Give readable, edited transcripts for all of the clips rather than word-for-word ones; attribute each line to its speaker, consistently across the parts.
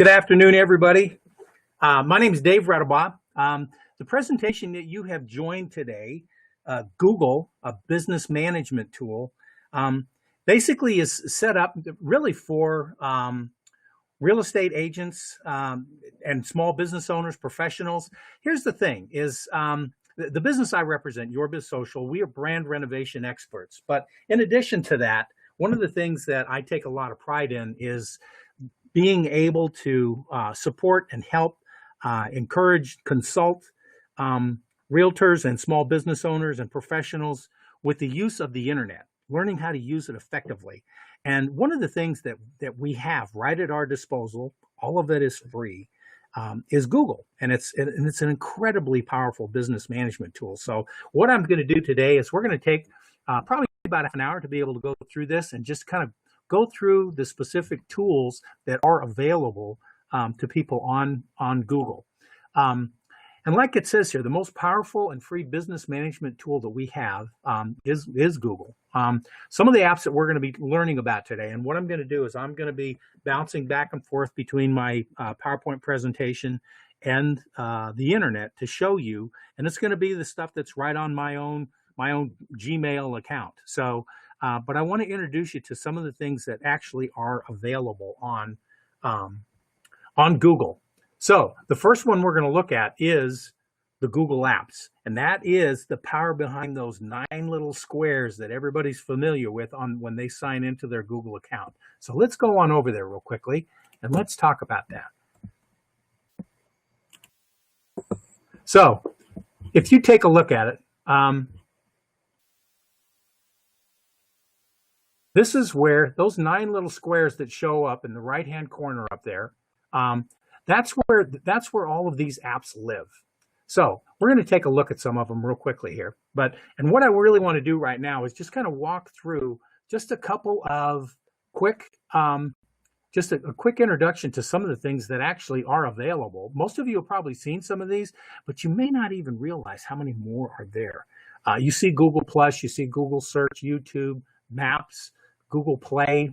Speaker 1: Good afternoon, everybody. My name is Dave Redabaugh. The presentation that you have joined today, Google, a business management tool, basically is set up really for real estate agents and small business owners, professionals. Here's the thing is the business I represent, Your Biz Social, we are brand renovation experts. But in addition to that, one of the things that I take a lot of pride in is being able to support and help, encourage, consult realtors and small business owners and professionals with the use of the internet, learning how to use it effectively. And one of the things that we have right at our disposal, all of it is free, is Google. And it's an incredibly powerful business management tool. So what I'm going to do today is we're going to take probably about an hour to be able to go through this and just kind of go through the specific tools that are available to people on Google. And like it says here, the most powerful and free business management tool that we have is Google. Some of the apps that we're going to be learning about today, and what I'm going to do is I'm going to be bouncing back and forth between my PowerPoint presentation and the internet to show you, and it's going to be the stuff that's right on my own Gmail account. So, but I want to introduce you to some of the things that actually are available on Google. So the first one we're going to look at is the Google Apps, and that is the power behind those 9 little squares that everybody's familiar with when they sign into their Google account. So let's go on over there real quickly and let's talk about that. So if you take a look at it, this is where those 9 little squares that show up in the right-hand corner up there, that's where all of these apps live. So we're going to take a look at some of them real quickly here. And what I really want to do right now is just kind of walk through just a couple of quick, just a quick introduction to some of the things that actually are available. Most of you have probably seen some of these, but you may not even realize how many more are there. You see Google Plus, you see Google Search, YouTube, Maps, Google Play,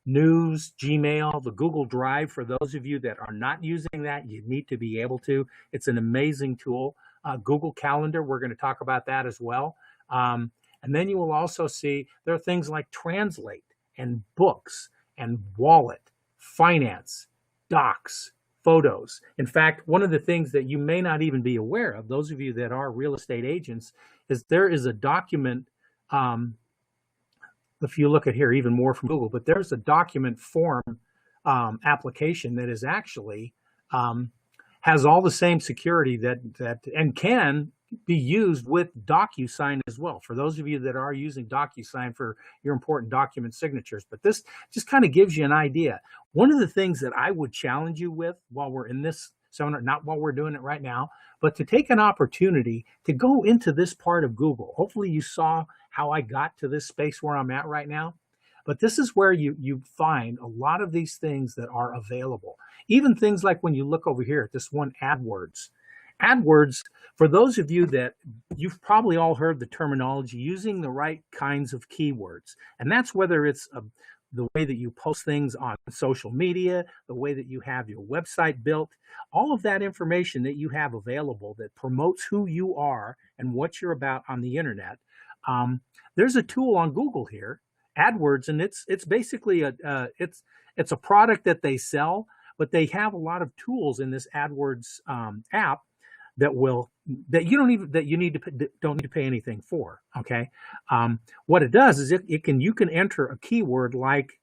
Speaker 1: News, Gmail, the Google Drive. For those of you that are not using that, you need to be able to. It's an amazing tool. Google Calendar, we're going to talk about that as well. And then you will also see there are things like Translate and Books and Wallet, Finance, Docs, Photos. In fact, one of the things that you may not even be aware of, those of you that are real estate agents, is there is a document, if you look at here, even more from Google, but there's a document form application that is actually has all the same security that and can be used with DocuSign as well, for those of you that are using DocuSign for your important document signatures. But this just kind of gives you an idea. One of the things that I would challenge you with while we're in this seminar, not while we're doing it right now, but to take an opportunity to go into this part of Google. Hopefully you saw how I got to this space where I'm at right now. But this is where you find a lot of these things that are available. Even things like when you look over here at this one, AdWords. AdWords, for those of you that you've probably all heard the terminology, using the right kinds of keywords. And that's whether it's the way that you post things on social media, the way that you have your website built, all of that information that you have available that promotes who you are and what you're about on the internet. There's a tool on Google here, AdWords, and it's basically it's a product that they sell, but they have a lot of tools in this AdWords app that you don't need to pay anything for. Okay, what it does is you can enter a keyword like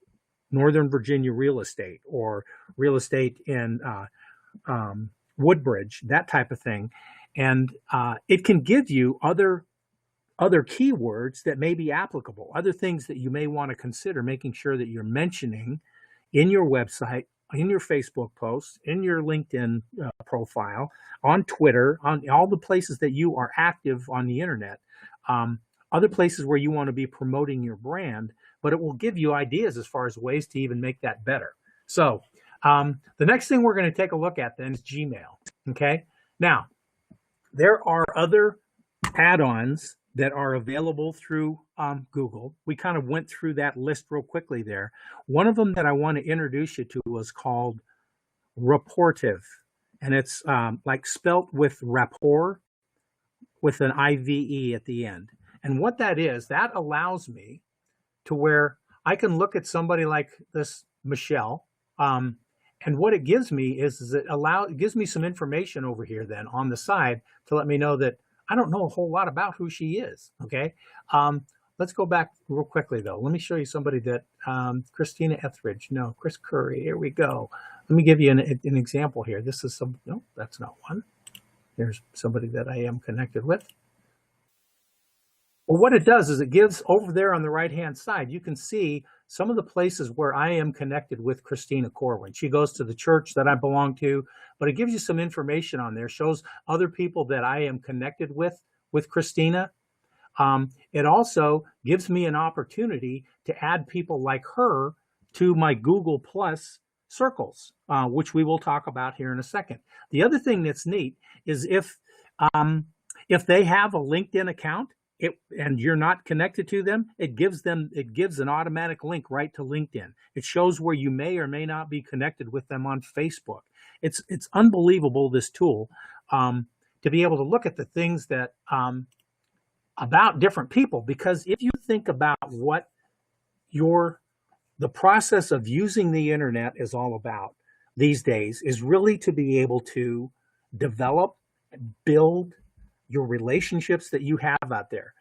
Speaker 1: Northern Virginia real estate or real estate in Woodbridge, that type of thing, and it can give you other keywords that may be applicable, other things that you may want to consider making sure that you're mentioning in your website, in your Facebook posts, in your LinkedIn profile, on Twitter, on all the places that you are active on the internet, other places where you want to be promoting your brand, but it will give you ideas as far as ways to even make that better. So the next thing we're going to take a look at then is Gmail. Okay. Now, there are other add-ons that are available through Google. We kind of went through that list real quickly there. One of them that I want to introduce you to was called Rapportive, and it's like spelt with rapport with an IVE at the end. And what that is, that allows me to where I can look at somebody like this Michelle, and what it gives me is it gives me some information over here then on the side to let me know that I don't know a whole lot about who she is. Okay, let's go back real quickly though. Let me show you somebody that Christina Etheridge. No, Chris Curry. Here we go. Let me give you an example here. This is some. No, that's not one. There's somebody that I am connected with. Well, what it does is it gives over there on the right-hand side, you can see some of the places where I am connected with Christina Corwin. She goes to the church that I belong to, but it gives you some information on there, shows other people that I am connected with Christina. It also gives me an opportunity to add people like her to my Google Plus circles, which we will talk about here in a second. The other thing that's neat is if they have a LinkedIn account, and you're not connected to them, it gives an automatic link right to LinkedIn. It shows where you may or may not be connected with them on Facebook. It's unbelievable, this tool, to be able to look at the things that about different people, because if you think about what the process of using the internet is all about these days, is really to be able to develop, build your relationships that you have out there.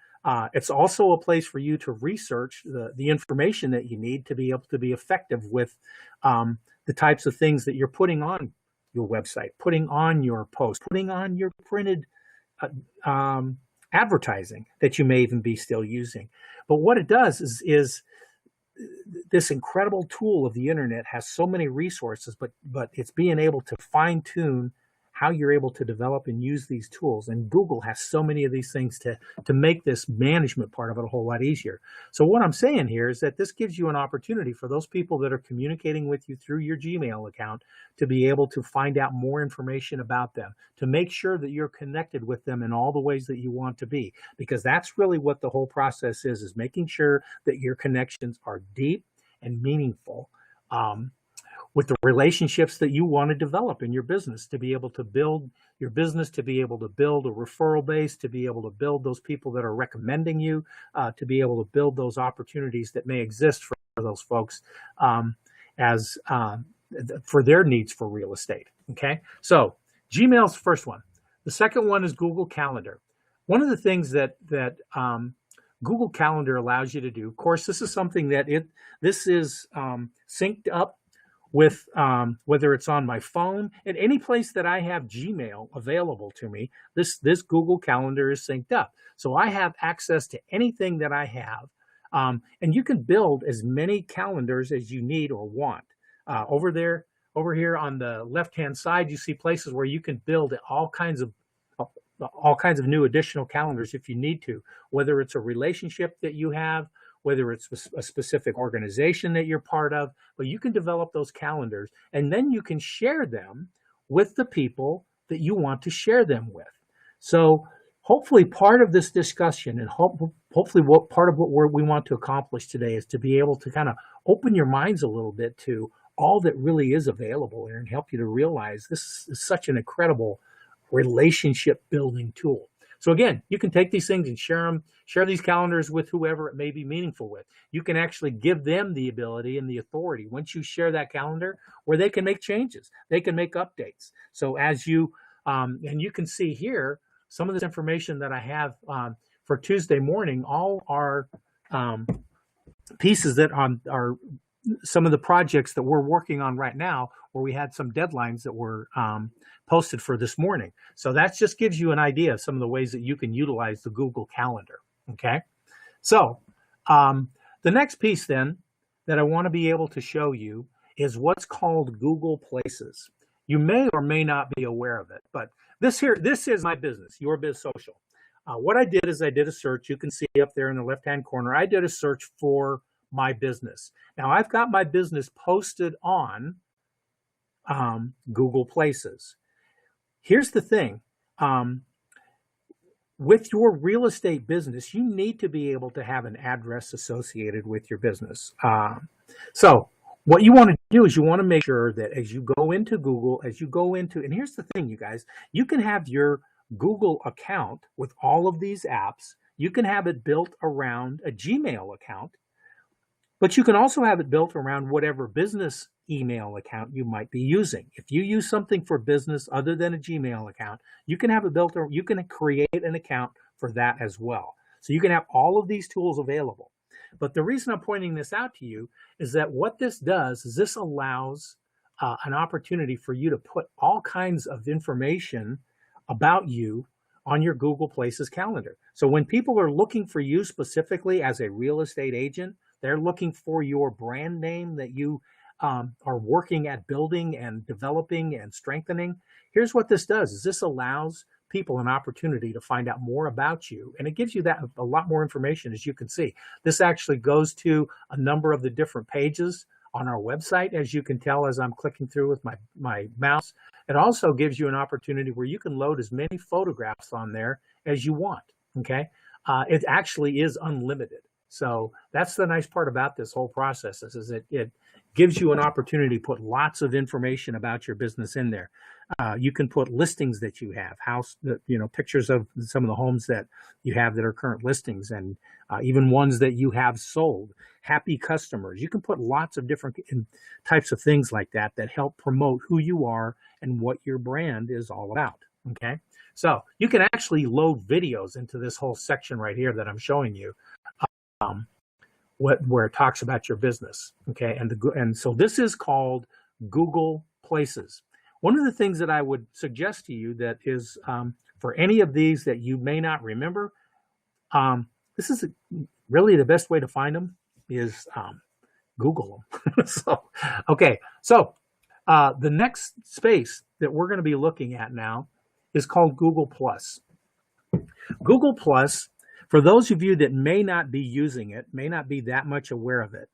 Speaker 1: It's also a place for you to research the information that you need to be able to be effective with the types of things that you're putting on your website, putting on your post, putting on your printed advertising that you may even be still using. But what it does is this incredible tool of the internet has so many resources, but it's being able to fine tune how you're able to develop and use these tools. And Google has so many of these things to make this management part of it a whole lot easier. So what I'm saying here is that this gives you an opportunity for those people that are communicating with you through your Gmail account to be able to find out more information about them, to make sure that you're connected with them in all the ways that you want to be, because that's really what the whole process is making sure that your connections are deep and meaningful, with the relationships that you want to develop in your business, to be able to build your business, to be able to build a referral base, to be able to build those people that are recommending you, to be able to build those opportunities that may exist for those folks for their needs for real estate. Okay, so Gmail's the first one. The second one is Google Calendar. One of the things that Google Calendar allows you to do, of course, this is something that this is synced up with whether it's on my phone, at any place that I have Gmail available to me, this Google Calendar is synced up. So I have access to anything that I have. And you can build as many calendars as you need or want. Over here on the left-hand side, you see places where you can build all kinds of new additional calendars if you need to, whether it's a relationship that you have, whether it's a specific organization that you're part of, but you can develop those calendars and then you can share them with the people that you want to share them with. So hopefully part of this discussion and hopefully part of what we want to accomplish today is to be able to kind of open your minds a little bit to all that really is available here and help you to realize this is such an incredible relationship building tool. So again, you can take these things and share these calendars with whoever it may be meaningful with. You can actually give them the ability and the authority once you share that calendar where they can make changes, they can make updates. So as you, and you can see here, some of this information that I have for Tuesday morning, all are pieces that are some of the projects that we're working on right now, where we had some deadlines that were posted for this morning. So that just gives you an idea of some of the ways that you can utilize the Google Calendar. Okay. So the next piece then that I want to be able to show you is what's called Google Places. You may or may not be aware of it, but this is my business, Your Biz Social. What I did is I did a search. You can see up there in the left-hand corner, I did a search for my business. Now I've got my business posted on Google Places. Here's the thing. With your real estate business, you need to be able to have an address associated with your business. So what you want to do is you want to make sure that as you go into Google, and here's the thing, you guys, you can have your Google account with all of these apps. You can have it built around a Gmail account, but you can also have it built around whatever business email account you might be using. If you use something for business other than a Gmail account, you can have it built, or you can create an account for that as well. So you can have all of these tools available. But the reason I'm pointing this out to you is that what this does is this allows an opportunity for you to put all kinds of information about you on your Google Places calendar. So when people are looking for you specifically as a real estate agent, they're looking for your brand name that you are working at building and developing and strengthening. Here's what this does is this allows people an opportunity to find out more about you. And it gives you that a lot more information, as you can see. This actually goes to a number of the different pages on our website, as you can tell as I'm clicking through with my mouse. It also gives you an opportunity where you can load as many photographs on there as you want, okay? It actually is unlimited. So that's the nice part about this whole process is it gives you an opportunity to put lots of information about your business in there. You can put listings that you have, pictures of some of the homes that you have that are current listings, and even ones that you have sold, happy customers. You can put lots of different types of things like that that help promote who you are and what your brand is all about, okay? So you can actually load videos into this whole section right here that I'm showing you. Where it talks about your business, okay? And so this is called Google Places. One of the things that I would suggest to you that is for any of these that you may not remember, this is really the best way to find them is Google them. So the next space that we're going to be looking at now is called Google Plus. Google Plus, for those of you that may not be using it, may not be that much aware of it,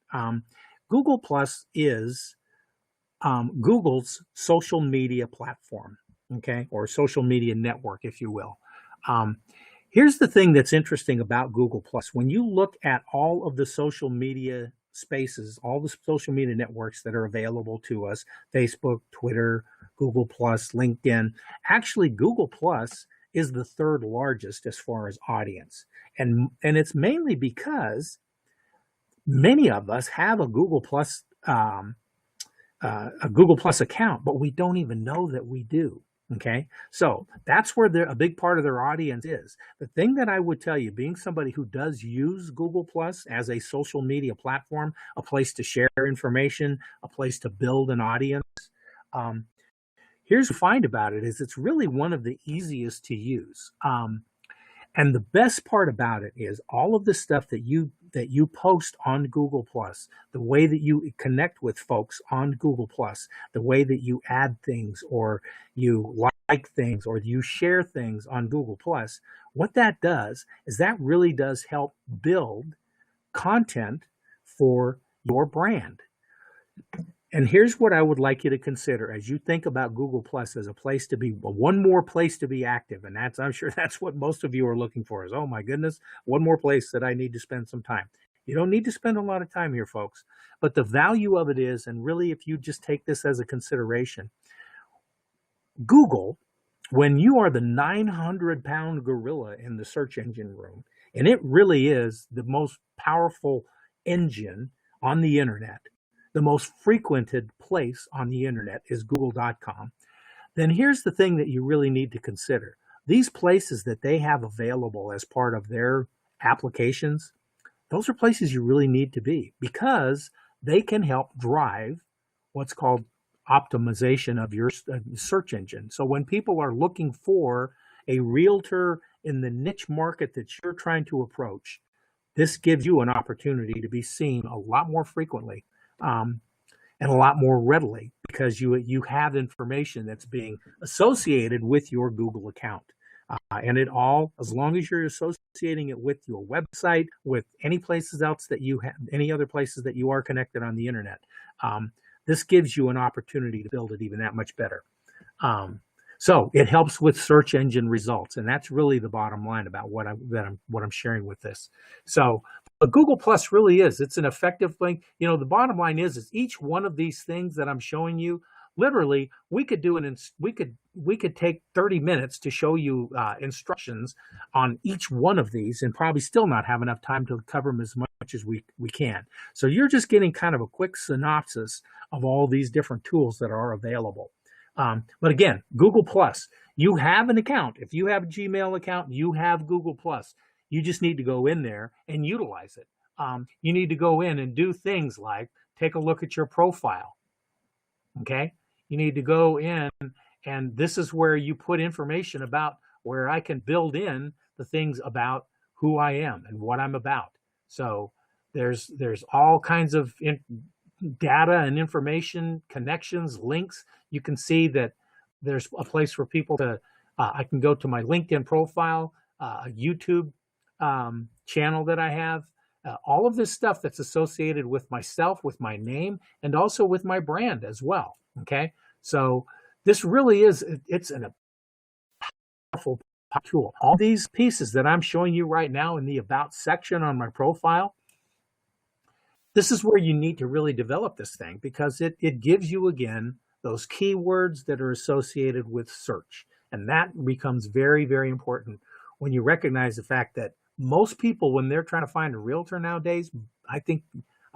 Speaker 1: Google Plus is Google's social media platform, okay, or social media network, if you will. Here's the thing that's interesting about Google Plus. When you look at all of the social media spaces, all the social media networks that are available to us, Facebook, Twitter, Google Plus, LinkedIn, actually Google Plus is the third largest as far as audience. And it's mainly because many of us have a Google Plus account, but we don't even know that we do. Okay, so that's where a big part of their audience is. The thing that I would tell you, being somebody who does use Google Plus as a social media platform, a place to share information, a place to build an audience, here's what I find about it is it's really one of the easiest to use. And the best part about it is all of the stuff that you post on Google Plus, the way that you connect with folks on Google Plus, the way that you add things or you like things or you share things on Google Plus, what that does is that really does help build content for your brand. And here's what I would like you to consider as you think about Google Plus as a place to be, one more place to be active. And I'm sure that's what most of you are looking for is, oh my goodness, one more place that I need to spend some time. You don't need to spend a lot of time here, folks. But the value of it is, and really if you just take this as a consideration, Google, when you are the 900-pound gorilla in the search engine room, and it really is the most powerful engine on the internet, the most frequented place on the internet is google.com, then here's the thing that you really need to consider. These places that they have available as part of their applications, those are places you really need to be because they can help drive what's called optimization of your search engine. So when people are looking for a realtor in the niche market that you're trying to approach, this gives you an opportunity to be seen a lot more frequently. And a lot more readily because you have information that's being associated with your Google account. And it all, as long as you're associating it with your website, with any places else that you have, any other places that you are connected on the internet, this gives you an opportunity to build it even that much better. So it helps with search engine results, and that's really the bottom line about what I'm sharing with this. So But Google Plus really is, it's an effective thing. You know, the bottom line is each one of these things that I'm showing you, literally, we could do we could take 30 minutes to show you instructions on each one of these and probably still not have enough time to cover them as much as we can. So you're just getting kind of a quick synopsis of all these different tools that are available. But again, Google Plus, you have an account. If you have a Gmail account, you have Google Plus. You just need to go in there and utilize it. You need to go in and do things like take a look at your profile. Okay. You need to go in, and this is where you put information about where I can build in the things about who I am and what I'm about. So there's all kinds of data and information, connections, links. You can see that there's a place for people to, I can go to my LinkedIn profile, a YouTube channel that I have, all of this stuff that's associated with myself, with my name, and also with my brand as well. Okay. So this really is, it's a powerful tool. All these pieces that I'm showing you right now in the About section on my profile, this is where you need to really develop this thing, because it gives you, again, those keywords that are associated with search. And that becomes very, very important when you recognize the fact that most people, when they're trying to find a realtor nowadays, I don't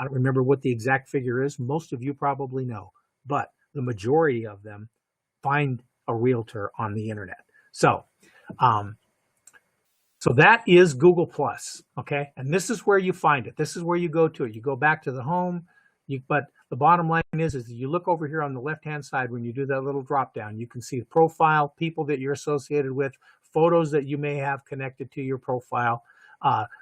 Speaker 1: remember what the exact figure is. Most of you probably know, but the majority of them find a realtor on the internet. So, so that is Google Plus, okay? And this is where you find it. This is where you go to it. You go back to the home, but the bottom line is you look over here on the left-hand side when you do that little drop-down. You can see the profile, people that you're associated with, photos that you may have connected to your profile,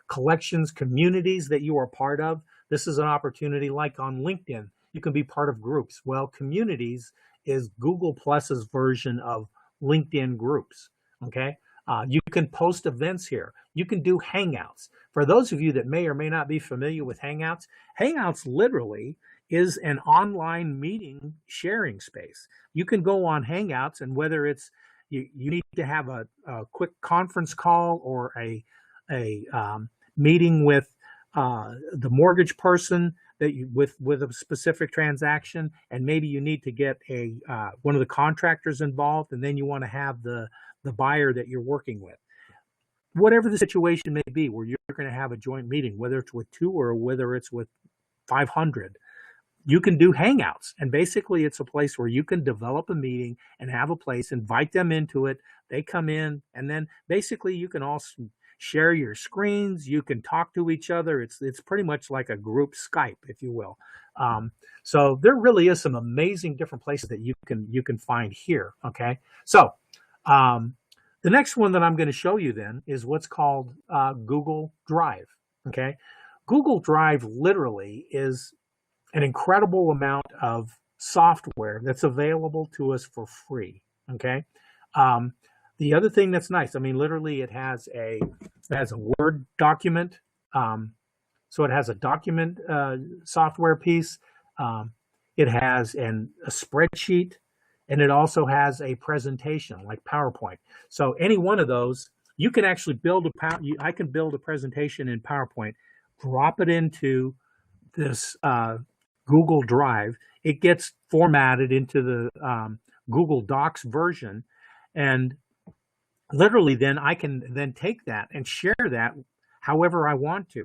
Speaker 1: collections, communities that you are part of. This is an opportunity like on LinkedIn. You can be part of groups. Well, communities is Google Plus's version of LinkedIn groups, okay? You can post events here. You can do Hangouts. For those of you that may or may not be familiar with Hangouts, Hangouts literally is an online meeting sharing space. You can go on Hangouts, and whether it's you need to have a quick conference call or a meeting with the mortgage person that with a specific transaction, and maybe you need to get one of the contractors involved, and then you want to have the buyer that you're working with. Whatever the situation may be, where you're going to have a joint meeting, whether it's with 2 or whether it's with 500, you can do Hangouts. And basically it's a place where you can develop a meeting and have a place, invite them into it. They come in, and then basically you can also share your screens. You can talk to each other. It's pretty much like a group Skype, if you will. So there really is some amazing different places that you can find here. Okay. So, the next one that I'm going to show you then is what's called Google Drive. Okay. Google Drive literally is an incredible amount of software that's available to us for free. Okay. The other thing that's nice, I mean, literally it has a Word document. So it has a document software piece. It has a spreadsheet, and it also has a presentation like PowerPoint. So any one of those, you can actually build I can build a presentation in PowerPoint, drop it into this Google Drive. It gets formatted into the Google Docs version, and literally then I can then take that and share that however I want to,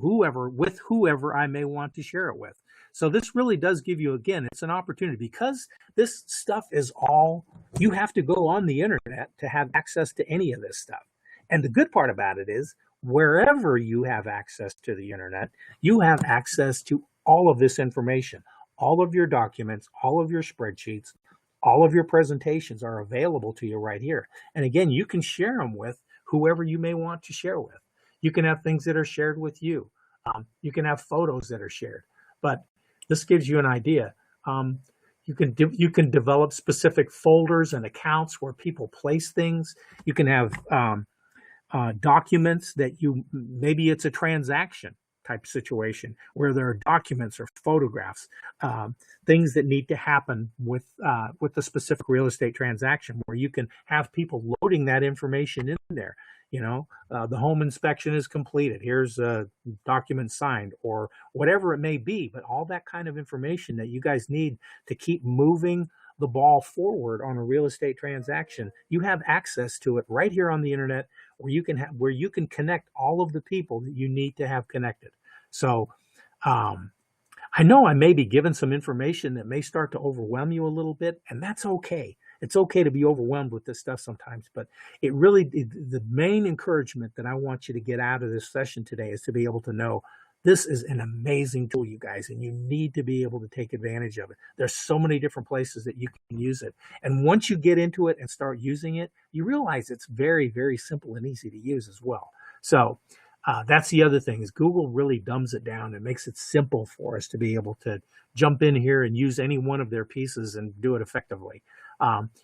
Speaker 1: with whoever I may want to share it with. So this really does give you, again, it's an opportunity, because this stuff is all, you have to go on the internet to have access to any of this stuff. And the good part about it is, wherever you have access to the internet, you have access to all of this information. All of your documents, all of your spreadsheets, all of your presentations are available to you right here. And again, you can share them with whoever you may want to share with. You can have things that are shared with you. You can have photos that are shared. But this gives you an idea. You can develop specific folders and accounts where people place things. You can have documents that maybe it's a transaction. type situation where there are documents or photographs, things that need to happen with the specific real estate transaction, where you can have people loading that information in there. The home inspection is completed. Here's a document signed, or whatever it may be. But all that kind of information that you guys need to keep moving the ball forward on a real estate transaction, you have access to it right here on the internet, where you can connect all of the people that you need to have connected. So I know I may be giving some information that may start to overwhelm you a little bit, and that's okay. It's okay to be overwhelmed with this stuff sometimes, but the main encouragement that I want you to get out of this session today is to be able to know this is an amazing tool, you guys, and you need to be able to take advantage of it. There's so many different places that you can use it. And once you get into it and start using it, you realize it's very, very simple and easy to use as well. So that's the other thing, is Google really dumbs it down and makes it simple for us to be able to jump in here and use any one of their pieces and do it effectively.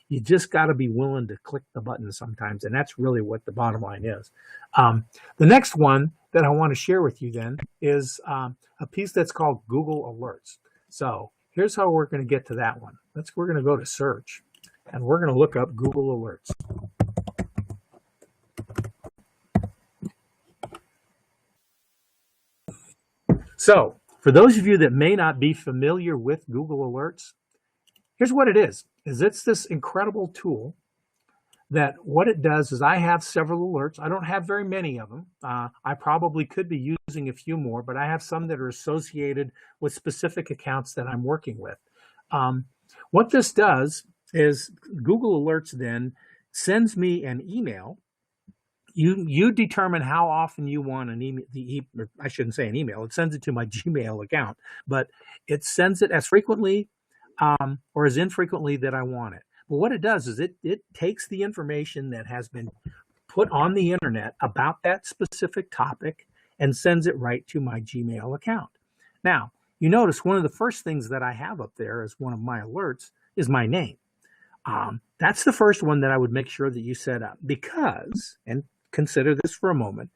Speaker 1: You just got to be willing to click the button sometimes, and that's really what the bottom line is. The next one that I want to share with you then is a piece that's called Google Alerts. So here's how we're going to get to that one. We're going to go to search, and we're going to look up Google Alerts. So for those of you that may not be familiar with Google Alerts, here's what it is it's this incredible tool that what it does is, I have several alerts. I don't have very many of them. I probably could be using a few more, but I have some that are associated with specific accounts that I'm working with. What this does is Google Alerts then sends me an email. You determine how often you want an email. I shouldn't say an email. It sends it to my Gmail account, but it sends it as frequently or as infrequently that I want it. But what it does is it takes the information that has been put on the internet about that specific topic and sends it right to my Gmail account. Now, you notice one of the first things that I have up there as one of my alerts is my name. That's the first one that I would make sure that you set up, because, and consider this for a moment,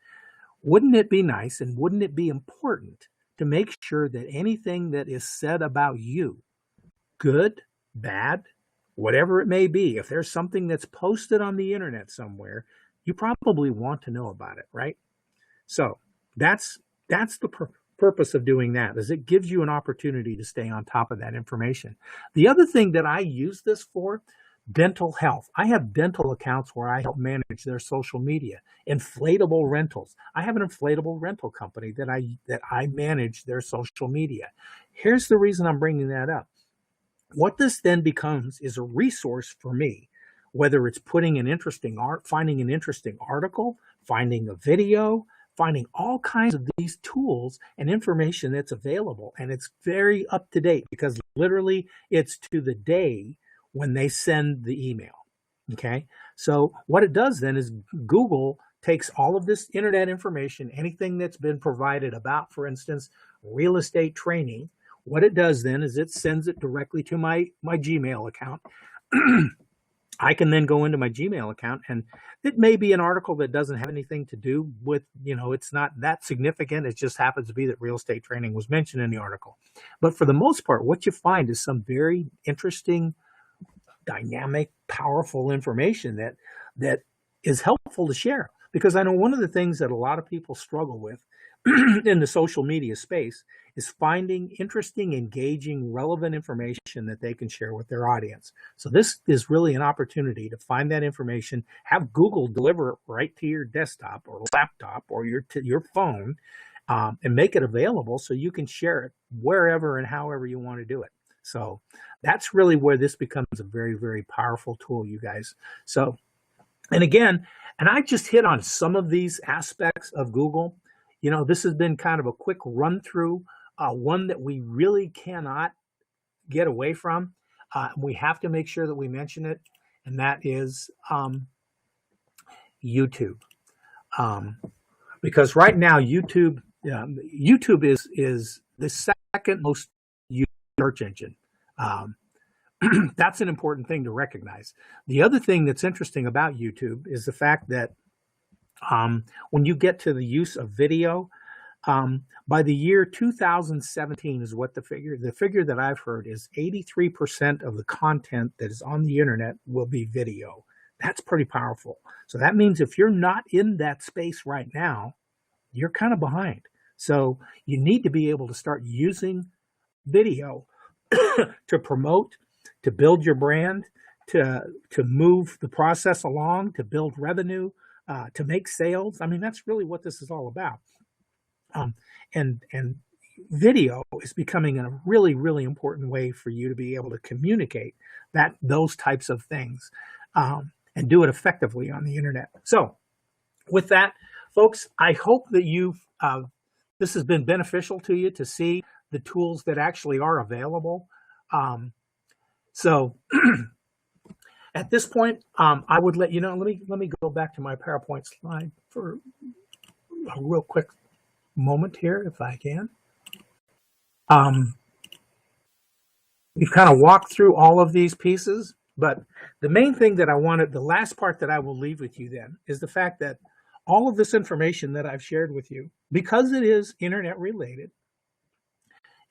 Speaker 1: wouldn't it be nice and wouldn't it be important to make sure that anything that is said about you, good, bad, whatever it may be, if there's something that's posted on the internet somewhere, you probably want to know about it, right? So that's the purpose of doing that, is it gives you an opportunity to stay on top of that information. The other thing that I use this for, dental health. I have dental accounts where I help manage their social media. Inflatable rentals. I have an inflatable rental company that I manage their social media. Here's the reason I'm bringing that up. What this then becomes is a resource for me, whether it's finding an interesting article, finding a video, finding all kinds of these tools and information that's available. And it's very up to date, because literally it's to the day when they send the email. Okay. So what it does then is Google takes all of this internet information, anything that's been provided about, for instance, real estate training. What it does then is it sends it directly to my Gmail account. I can then go into my Gmail account, and it may be an article that doesn't have anything to do with, it's not that significant. It just happens to be that real estate training was mentioned in the article. But for the most part, what you find is some very interesting, dynamic, powerful information that is helpful to share. Because I know one of the things that a lot of people struggle with in the social media space is finding interesting, engaging, relevant information that they can share with their audience. So this is really an opportunity to find that information, have Google deliver it right to your desktop or laptop or your phone, and make it available so you can share it wherever and however you want to do it. So that's really where this becomes a very, very powerful tool, you guys. So, and again, and I just hit on some of these aspects of Google. This has been kind of a quick run through, one that we really cannot get away from. We have to make sure that we mention it, and that is YouTube. Because right now, YouTube is the second most used search engine. That's an important thing to recognize. The other thing that's interesting about YouTube is the fact that when you get to the use of video, By the year 2017 is what the figure that I've heard is 83% of the content that is on the internet will be video. That's pretty powerful. So that means if you're not in that space right now, you're kind of behind. So you need to be able to start using video to promote, to build your brand, to move the process along, to build revenue, to make sales. I mean, that's really what this is all about. And video is becoming a really, really important way for you to be able to communicate those types of things, and do it effectively on the internet. So with that, folks, I hope that this has been beneficial to you to see the tools that actually are available. So at this point, I would let you know, let me go back to my PowerPoint slide for a real quick moment here, if I can. We've kind of walked through all of these pieces, but the main thing that the last part that I will leave with you then is the fact that all of this information that I've shared with you, because it is internet related,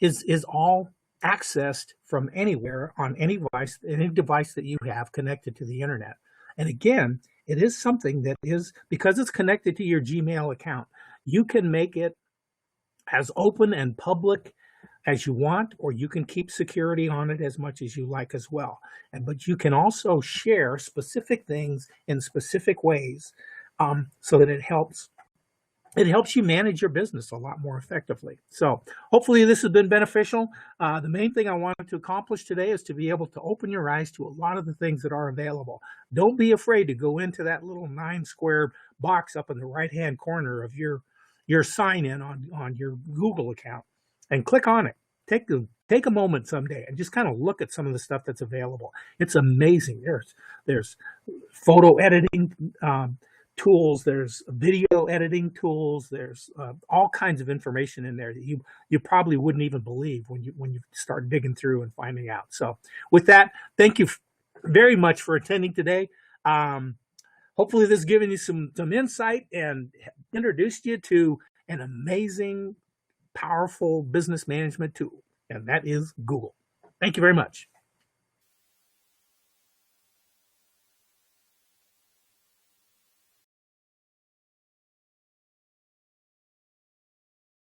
Speaker 1: is all accessed from anywhere on any device that you have connected to the internet. And again, it is something that is, because it's connected to your Gmail account, you can make it as open and public as you want, or you can keep security on it as much as you like as well. But you can also share specific things in specific ways, so that it helps you manage your business a lot more effectively. So hopefully this has been beneficial. The main thing I wanted to accomplish today is to be able to open your eyes to a lot of the things that are available. Don't be afraid to go into that little 9 square box up in the right-hand corner of your sign-in on your Google account and click on it. Take a moment someday and just kind of look at some of the stuff that's available. It's amazing. There's photo editing tools, there's video editing tools, there's all kinds of information in there that you probably wouldn't even believe when you start digging through and finding out. So with that, thank you very much for attending today. Hopefully this has given you some insight and introduced you to an amazing, powerful business management tool, and that is Google. Thank you very much.